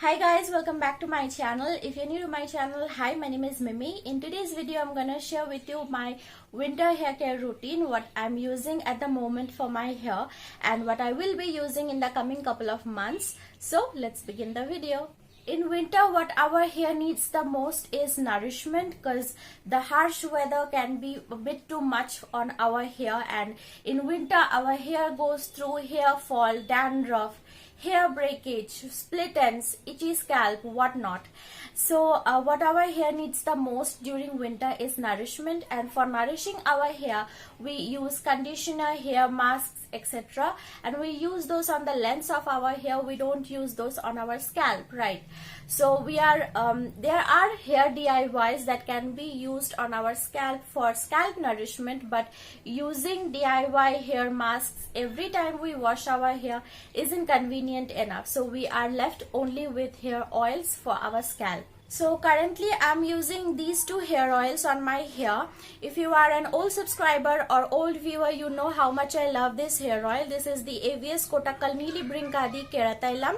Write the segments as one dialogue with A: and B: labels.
A: Hi guys, welcome back to my channel. If you're new to my channel, hi, my name is Mimi. In today's video, I'm gonna share with you my winter hair care routine, what I'm using at the moment for my hair and what I will be using in the coming couple of months. So let's begin the video. In winter, what our hair needs the most is nourishment, because the harsh weather can be a bit too much on our hair, and in winter our hair goes through hair fall, dandruff, hair breakage, split ends, itchy scalp, whatnot. So what our hair needs the most during winter is nourishment, and for nourishing our hair we use conditioner, hair masks, etc., and we use those on the lengths of our hair. We don't use those on our scalp, right? So we are there are hair DIYs that can be used on our scalp for scalp nourishment, but using DIY hair masks every time we wash our hair isn't convenient enough, so we are left only with hair oils for our scalp. So currently I'm using these two hair oils on my hair. If you are an old subscriber or old viewer, you know how much I love this hair oil. This is the AVS Kotakkal Nilibhringadi keratailam,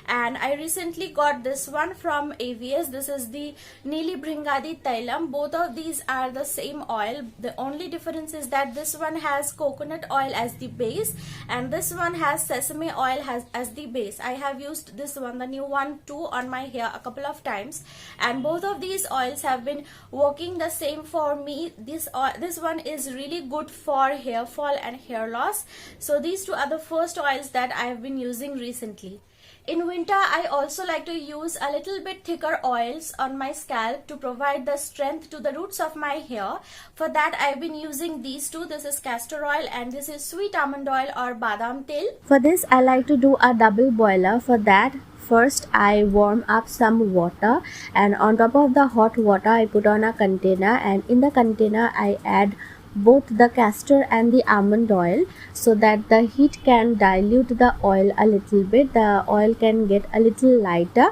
A: and I recently got this one from AVS. This is the Nilibhringadi tailam. Both of these are the same oil. The only difference is that this one has coconut oil as the base and this one has sesame oil as the base. I have used this one, the new one too, on my hair a couple of times, and both of these oils have been working the same for me. This one is really good for hair fall and hair loss. So these two are the first oils that I have been using recently. In winter, I also like to use a little bit thicker oils on my scalp to provide the strength to the roots of my hair. For that, I've been using these two. This is castor oil and this is sweet almond oil or badam tail. For this, I like to do a double boiler. For that, first I warm up some water, and on top of the hot water I put on a container, and in the container I add both the castor and the almond oil so that the heat can dilute the oil a little bit. The oil can get a little lighter,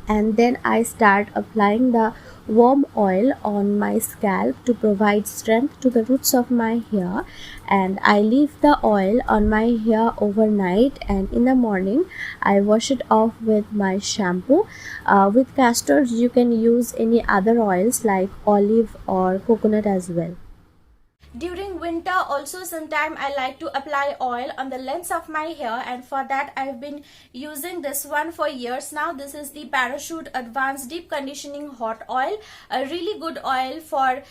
A: and then I start applying the warm oil on my scalp to provide strength to the roots of my hair, and I leave the oil on my hair overnight, and in the morning I wash it off with my shampoo. With castors you can use any other oils like olive or coconut as well. During winter also sometime I like to apply oil on the lengths of my hair, and for that I've been using this one for years now. This is the Parachute Advanced Deep Conditioning Hot Oil, a really good oil for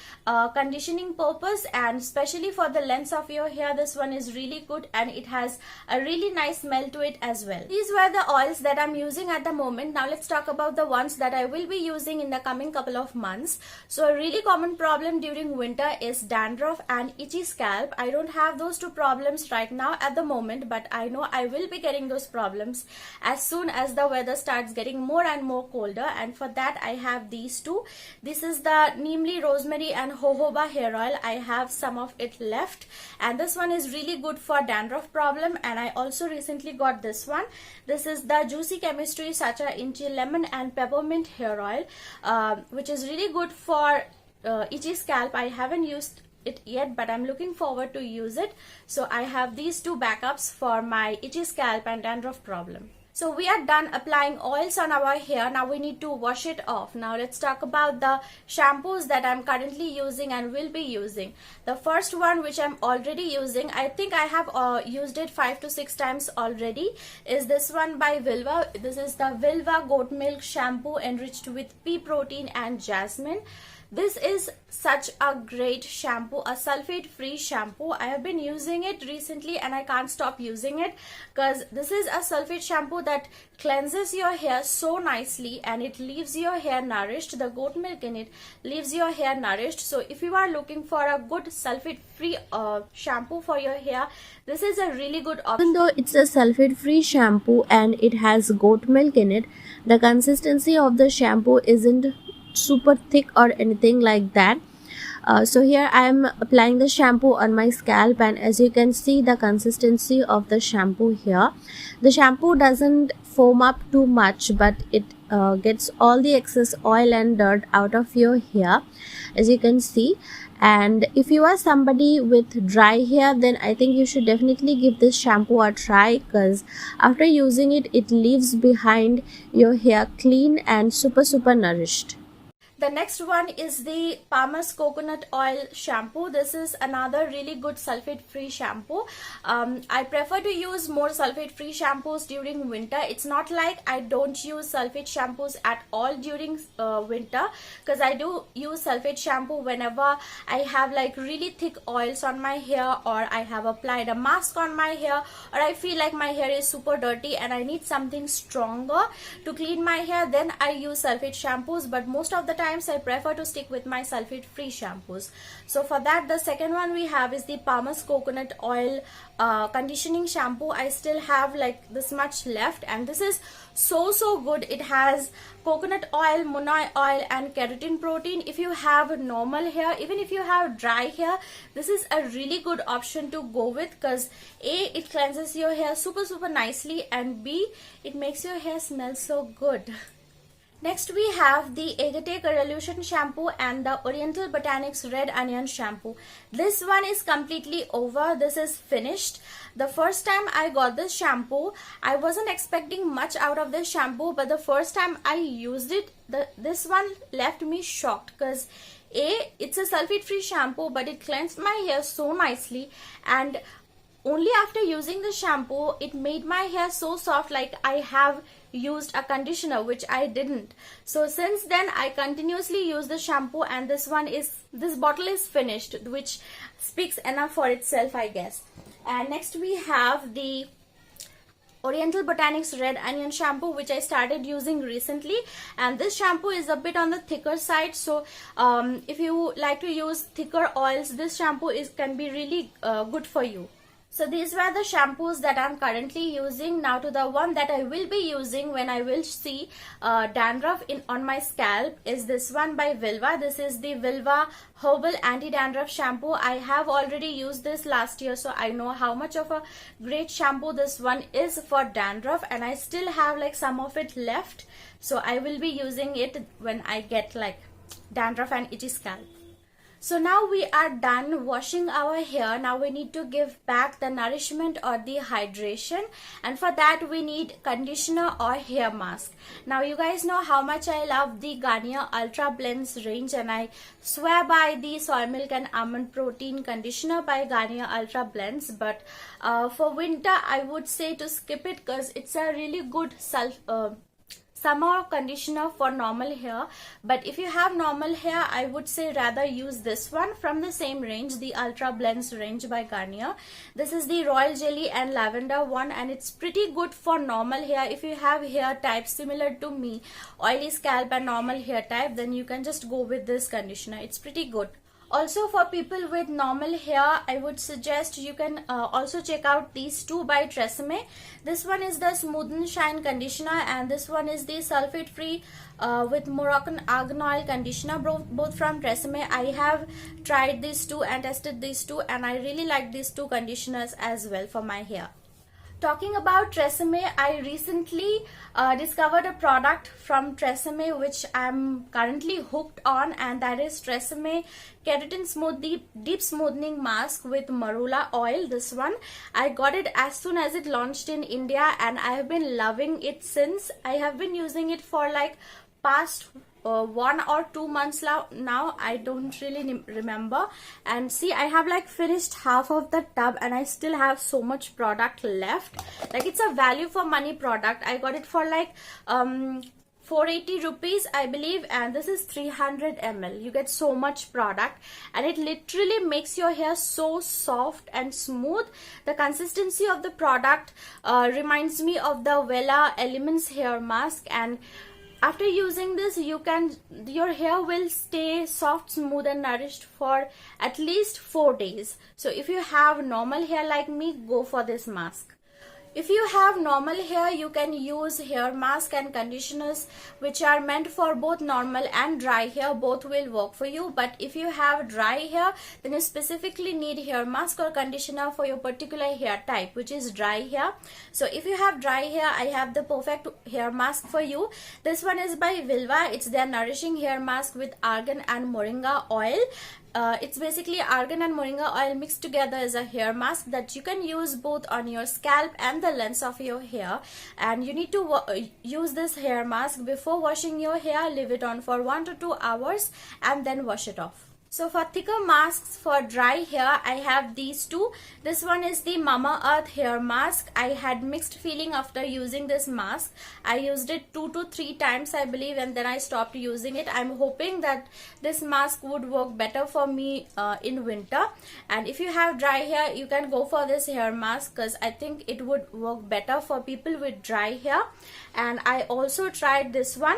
A: conditioning purpose, and especially for the lengths of your hair this one is really good, and it has a really nice smell to it as well. These were the oils that I'm using at the moment. Now let's talk about the ones that I will be using in the coming couple of months. So a really common problem during winter is dandruff and itchy scalp. I don't have those two problems right now at the moment, but I know I will be getting those problems as soon as the weather starts getting more and more colder, and for that I have these two. This is the Neemly Rosemary and Jojoba hair oil. I have some of it left, and this one is really good for dandruff problem. And I also recently got this one. This is the Juicy Chemistry Sacha Inchi Lemon and Peppermint hair oil, which is really good for itchy scalp. I haven't used it yet, but I'm looking forward to use it. So I have these two backups for my itchy scalp and dandruff problem. So we are done applying oils on our hair. Now we need to wash it off. Now let's talk about the shampoos that I'm currently using and will be using. The first one, which I'm already using, I think I have used it 5 to 6 times already, is this one by Vilvah. This is the Vilvah goat milk shampoo enriched with pea protein and jasmine. This is such a great shampoo, a sulfate-free shampoo. I have been using it recently and I can't stop using it, because this is a sulfate shampoo that cleanses your hair so nicely and it leaves your hair nourished. The goat milk in it leaves your hair nourished. So if you are looking for a good sulfate-free shampoo for your hair, this is a really good option. Even though it's a sulfate-free shampoo and it has goat milk in it, the consistency of the shampoo isn't super thick or anything like that. So here I am applying the shampoo on my scalp, and as you can see the consistency of the shampoo here, the shampoo doesn't foam up too much, but it gets all the excess oil and dirt out of your hair, as you can see. And if you are somebody with dry hair, then I think you should definitely give this shampoo a try, because after using it, it leaves behind your hair clean and super nourished. The next one is the Palmer's Coconut Oil Shampoo. This is another really good sulfate-free shampoo. I prefer to use more sulfate-free shampoos during winter. It's not like I don't use sulfate shampoos at all during winter, because I do use sulfate shampoo whenever I have like really thick oils on my hair, or I have applied a mask on my hair, or I feel like my hair is super dirty and I need something stronger to clean my hair. Then I use sulfate shampoos, but most of the time I prefer to stick with my sulfate free shampoos. So for that, the second one we have is the Palmer's Coconut Oil conditioning shampoo. I still have like this much left, and this is so good. It has coconut oil, monoi oil and keratin protein. If you have normal hair, even if you have dry hair, this is a really good option to go with, because A, it cleanses your hair super nicely, and B, it makes your hair smell so good. Next we have the Agate Revolution Shampoo and the Oriental Botanics Red Onion Shampoo. This one is completely over. This is finished. The first time I got this shampoo, I wasn't expecting much out of this shampoo, but the first time I used it, this one left me shocked, because A, it's a sulfate-free shampoo, but it cleansed my hair so nicely, and only after using the shampoo, it made my hair so soft, like I have used a conditioner, which I didn't. So since then I continuously use the shampoo, and this bottle is finished, which speaks enough for itself, I guess. And next we have the Oriental Botanics Red Onion Shampoo, which I started using recently, and this shampoo is a bit on the thicker side. So if you like to use thicker oils, this shampoo can be really good for you. So these were the shampoos that I'm currently using. Now to the one that I will be using when I will see dandruff on my scalp is this one by Vilvah. This is the Vilvah Herbal Anti-Dandruff Shampoo. I have already used this last year, so I know how much of a great shampoo this one is for dandruff, and I still have like some of it left. So I will be using it when I get like dandruff and itchy scalp. So now we are done washing our hair. Now we need to give back the nourishment or the hydration, and for that we need conditioner or hair mask. Now you guys know how much I love the Garnier Ultra Blends range, and I swear by the soy milk and almond protein conditioner by Garnier Ultra Blends, but for winter I would say to skip it, because it's a really good summer conditioner for normal hair. But if you have normal hair, I would say rather use this one from the same range, the Ultra Blends range by Garnier. This is the Royal Jelly and Lavender one, and it's pretty good for normal hair. If you have hair type similar to me, oily scalp and normal hair type, then you can just go with this conditioner. It's pretty good. Also for people with normal hair, I would suggest you can also check out these two by Tresemme. This one is the Smooth and Shine Conditioner, and this one is the sulfate free with Moroccan Argan Oil Conditioner, both from Tresemme. I have tried these two and tested these two, and I really like these two conditioners as well for my hair. Talking about Tresemme, I recently discovered a product from Tresemme which I'm currently hooked on, and that is Tresemme Keratin Deep Smoothing Mask with Marula Oil. This one, I got it as soon as it launched in India, and I have been loving it since. I have been using it for like past 1 or 2 months now. I don't really remember. And see, I have like finished half of the tub, and I still have so much product left. Like, it's a value for money product. I got it for like 480 rupees, I believe, and this is 300 ml. You get so much product, and it literally makes your hair so soft and smooth. The consistency of the product reminds me of the Vela Elements hair mask, and after using this, your hair will stay soft, smooth and nourished for at least 4 days. So if you have normal hair like me, go for this mask. If you have normal hair, you can use hair mask and conditioners which are meant for both normal and dry hair. Both will work for you. But if you have dry hair, then you specifically need hair mask or conditioner for your particular hair type, which is dry hair. So if you have dry hair, I have the perfect hair mask for you. This one is by Vilvah. It's their nourishing hair mask with argan and moringa oil. it's basically argan and moringa oil mixed together as a hair mask that you can use both on your scalp and the lengths of your hair. And you need to use this hair mask before washing your hair. Leave it on for 1 to 2 hours and then wash it off. So for thicker masks for dry hair, I have these two. This one is the Mamaearth hair mask. I had mixed feeling after using this mask. I used it 2 to 3 times, I believe, and then I stopped using it. I'm hoping that this mask would work better for me in winter. And if you have dry hair, you can go for this hair mask because I think it would work better for people with dry hair. And I also tried this one.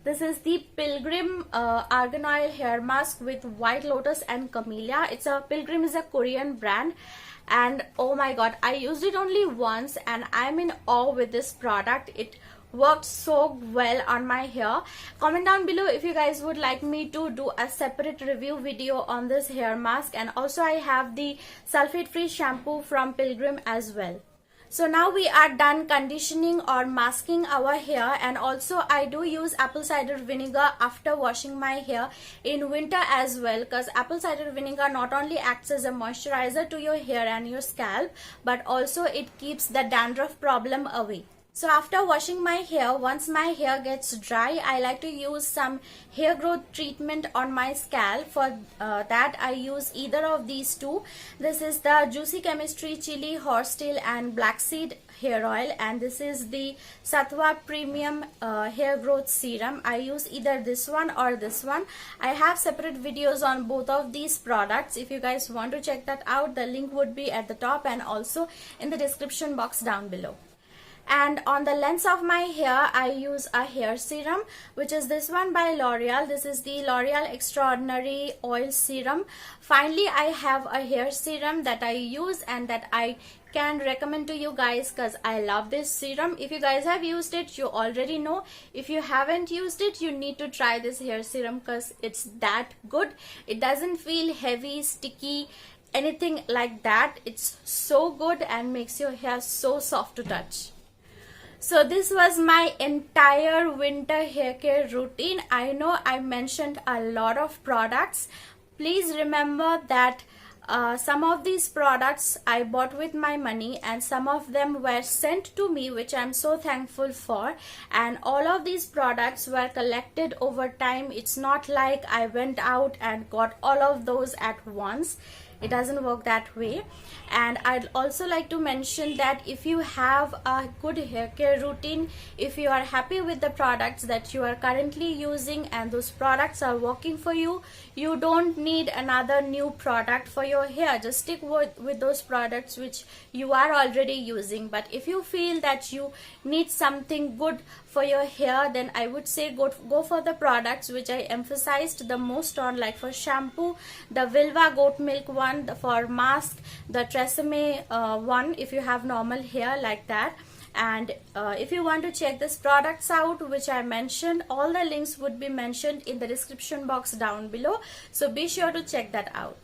A: This is the Pilgrim argan oil hair mask with white lotus and camellia. Pilgrim is a Korean brand, and oh my god, I used it only once and I'm in awe with this product. It worked so well on my hair. Comment down below if you guys would like me to do a separate review video on this hair mask. And also I have the sulfate free shampoo from Pilgrim as well. So now we are done conditioning or masking our hair, and also I do use apple cider vinegar after washing my hair in winter as well, because apple cider vinegar not only acts as a moisturizer to your hair and your scalp, but also it keeps the dandruff problem away. So after washing my hair, once my hair gets dry, I like to use some hair growth treatment on my scalp. For that I use either of these two. This is the Juicy Chemistry Chili Horsetail and Black Seed hair oil, and this is the Saathwa Premium hair growth serum. I use either this one or this one. I have separate videos on both of these products. If you guys want to check that out, the link would be at the top and also in the description box down below. And on the lengths of my hair, I use a hair serum, which is this one by L'Oreal. This is the L'Oreal Extraordinary Oil Serum. Finally, I have a hair serum that I use and that I can recommend to you guys because I love this serum. If you guys have used it, you already know. If you haven't used it, you need to try this hair serum because it's that good. It doesn't feel heavy, sticky, anything like that. It's so good and makes your hair so soft to touch. So this was my entire winter hair care routine. I know I mentioned a lot of products. Please remember that some of these products I bought with my money and some of them were sent to me, which I'm so thankful for. And all of these products were collected over time. It's not like I went out and got all of those at once. It doesn't work that way. And I'd also like to mention that if you have a good hair care routine, if you are happy with the products that you are currently using and those products are working for you, you don't need another new product for your hair. Just stick with those products which you are already using. But if you feel that you need something good for your hair, then I would say go for the products which I emphasized the most on, like for shampoo, the Vilvah goat milk one, for mask, the Tresemme one if you have normal hair like that. And if you want to check these products out which I mentioned, all the links would be mentioned in the description box down below, so be sure to check that out.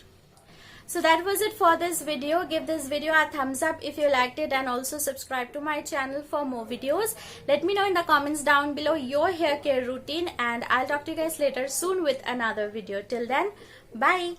A: So that was it for this video. Give this video a thumbs up if you liked it, and also subscribe to my channel for more videos. Let me know in the comments down below your hair care routine, and I'll talk to you guys later soon with another video. Till then, bye.